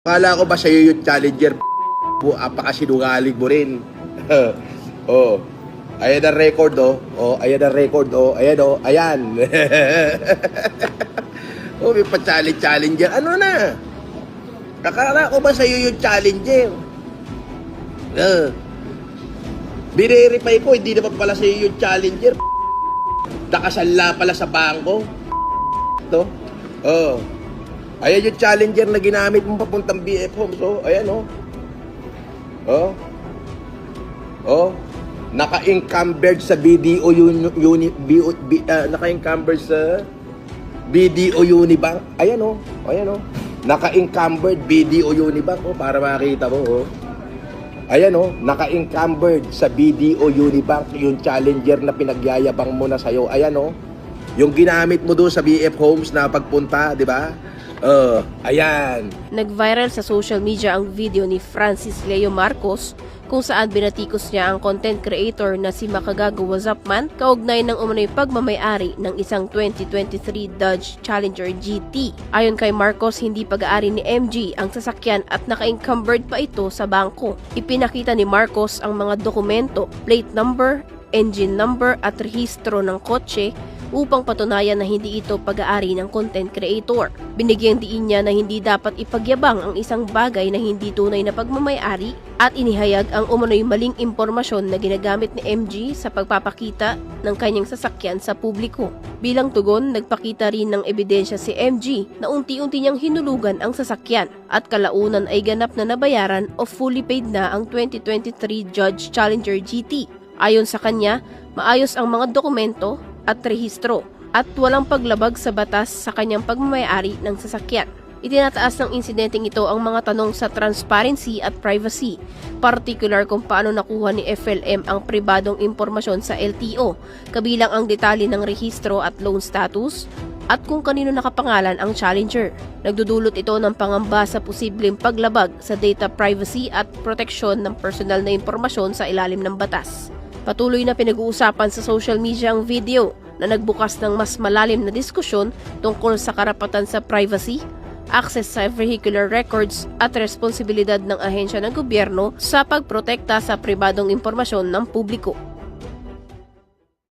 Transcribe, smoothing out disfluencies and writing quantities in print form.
Akala ko ba sa'yo yung Challenger? Apakasinungaling mo rin. Oh. Ayan ang record, oh. Oh, ayan ang record, oh. Ayan, oh. Ayan. Oh, may pa-Challenger. Ano na? Akala ko ba sa'yo yung Challenger? Binirify ko, hindi naman pala sa'yo yung Challenger. Nakasala pala sa bangko. Ito. Oh. Ayan yung Challenger na ginamit mo papuntang BF Homes. Oh, ayan, oh. Oh. Oh. Naka-encumbered sa BDO naka-encumbered sa BDO Unibank. Ayan, oh. Ayan, oh. Naka-encumbered BDO Unibank, oh, para makita mo, oh. Ayan, oh. Naka-encumbered sa BDO Unibank yung Challenger na pinagyayabang mo na sa'yo. Ayan, oh. Yung ginamit mo doon sa BF Homes na pagpunta, di ba? Ayan. Nag-viral sa social media ang video ni Francis Leo Marcos kung saan binatikos niya ang content creator na si Makagago Wazapman kaugnay ng umano'y pagmamayari ng isang 2023 Dodge Challenger GT. Ayon kay Marcos, hindi pag-aari ni MG ang sasakyan at naka-encumbered pa ito sa bangko. Ipinakita ni Marcos ang mga dokumento, plate number, engine number at rehistro ng kotse upang patunayan na hindi ito pag-aari ng content creator. Binigyang diin niya na hindi dapat ipagyabang ang isang bagay na hindi tunay na pagmamayari at inihayag ang umano'y maling impormasyon na ginagamit ni MG sa pagpapakita ng kanyang sasakyan sa publiko. Bilang tugon, nagpakita rin ng ebidensya si MG na unti-unti niyang hinulugan ang sasakyan at kalaunan ay ganap na nabayaran o fully paid na ang 2023 Dodge Challenger GT. Ayon sa kanya, maayos ang mga dokumento at rehistro at walang paglabag sa batas sa kanyang pagmamayari ng sasakyan. Itinataas ng insidenteng ito ang mga tanong sa transparency at privacy, particular kung paano nakuha ni FLM ang pribadong impormasyon sa LTO, kabilang ang detalye ng rehistro at loan status, at kung kanino nakapangalan ang Challenger. Nagdudulot ito ng pangamba sa posibleng paglabag sa data privacy at proteksyon ng personal na impormasyon sa ilalim ng batas. Patuloy na pinag-uusapan sa social media ang video na nagbukas ng mas malalim na diskusyon tungkol sa karapatan sa privacy, access sa vehicular records at responsibilidad ng ahensya ng gobyerno sa pagprotekta sa pribadong impormasyon ng publiko.